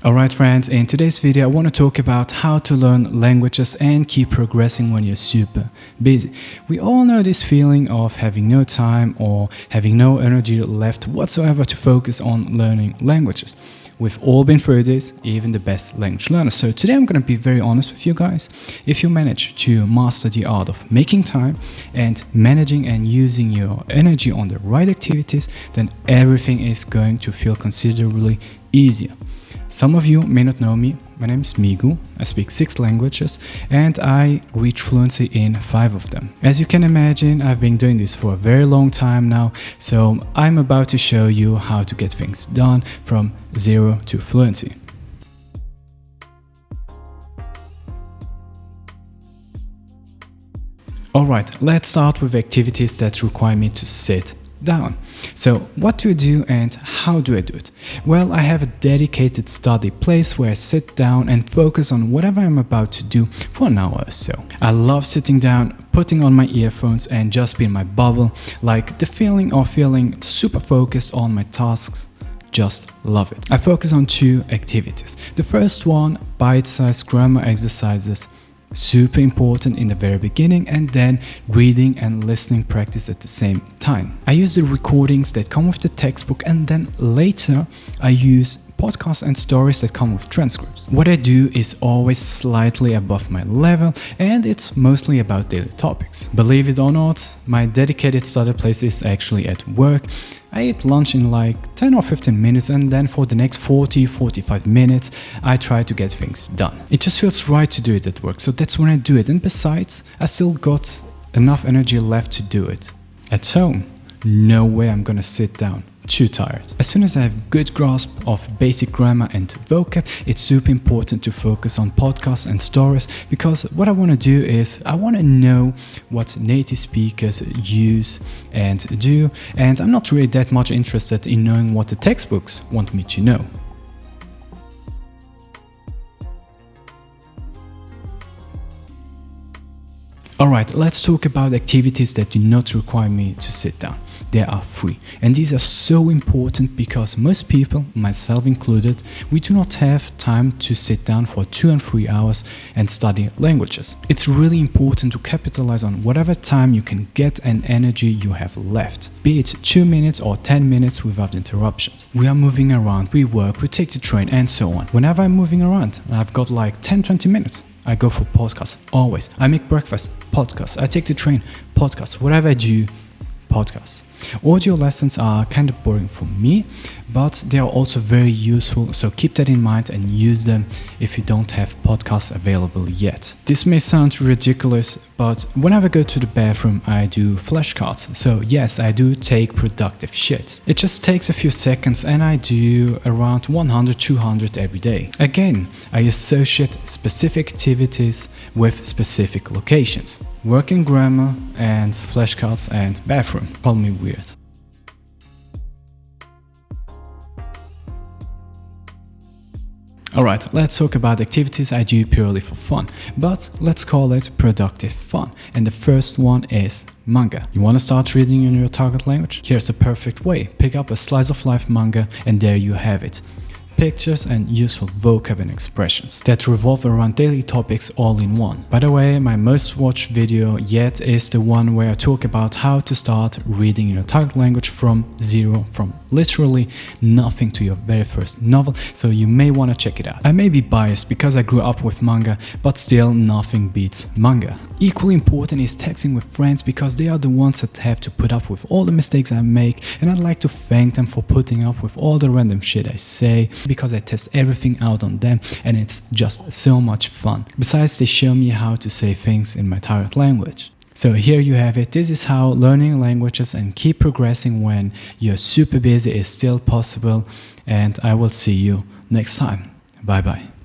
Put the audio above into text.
Alright friends, in today's video I want to talk about how to learn languages and keep progressing when you're super busy. We all know this feeling of having no time or having no energy left whatsoever to focus on learning languages. We've all been through this, even the best language learners. So today I'm going to be very honest with you guys. If you manage to master the art of making time and managing and using your energy on the right activities, then everything is going to feel considerably easier. Some of you may not know me. My name is Migu. I speak 6 languages and I reach fluency in 5 of them. As you can imagine, I've been doing this for a very long time now, so I'm about to show you how to get things done from zero to fluency. Alright, let's start with activities that require me to sit down. So what do I do and how do I do it? Well, I have a dedicated study place where I sit down and focus on whatever I'm about to do for an hour or so. I love sitting down, putting on my earphones and just be in my bubble, like the feeling of feeling super focused on my tasks. Just love it. I focus on 2 activities. The first one, bite-sized grammar exercises. Super important in the very beginning, and then reading and listening practice at the same time. I use the recordings that come with the textbook, and then later I use podcasts and stories that come with transcripts. What I do is always slightly above my level, and it's mostly about daily topics. Believe it or not, my dedicated study place is actually at work. I eat lunch in like 10 or 15 minutes, and then for the next 40-45 minutes I try to get things done. It just feels right to do it at work, so that's when I do it. And besides, I still got enough energy left to do it. At home, no way I'm gonna sit down. Too tired. As soon as I have good grasp of basic grammar and vocab, it's super important to focus on podcasts and stories, because what I want to do is I want to know what native speakers use and do, and I'm not really that much interested in knowing what the textbooks want me to know. Alright, let's talk about activities that do not require me to sit down. There are 3, and these are so important because most people, myself included, we do not have time to sit down for 2 and 3 hours and study languages. It's really important to capitalize on whatever time you can get and energy you have left, be it 2 minutes or 10 minutes without interruptions. We are moving around, we work, we take the train and so on. Whenever I'm moving around, I've got like 10-20 minutes. I go for podcasts, always. I make breakfast, podcasts. I take the train, podcasts. Whatever I do, podcasts. Audio lessons are kind of boring for me, but they are also very useful, so keep that in mind and use them if you don't have podcasts available yet. This may sound ridiculous, but whenever I go to the bathroom I do flashcards. So yes, I do take productive shits. It just takes a few seconds and I do around 100-200 every day. Again, I associate specific activities with specific locations. Working grammar and flashcards and bathroom. Call me weird. Alright, let's talk about activities I do purely for fun, but let's call it productive fun. And the first one is manga. You want to start reading in your target language? Here's the perfect way. Pick up a slice of life manga and there you have it. Pictures and useful vocab and expressions that revolve around daily topics all in one. By the way, my most watched video yet is the one where I talk about how to start reading in your target language from zero, from literally nothing to your very first novel, so you may want to check it out. I may be biased because I grew up with manga, but still nothing beats manga. Equally important is texting with friends, because they are the ones that have to put up with all the mistakes I make, and I'd like to thank them for putting up with all the random shit I say, because I test everything out on them and it's just so much fun. Besides, they show me how to say things in my target language. So here you have it. This is how learning languages and keep progressing when you're super busy is still possible, and I will see you next time. Bye bye.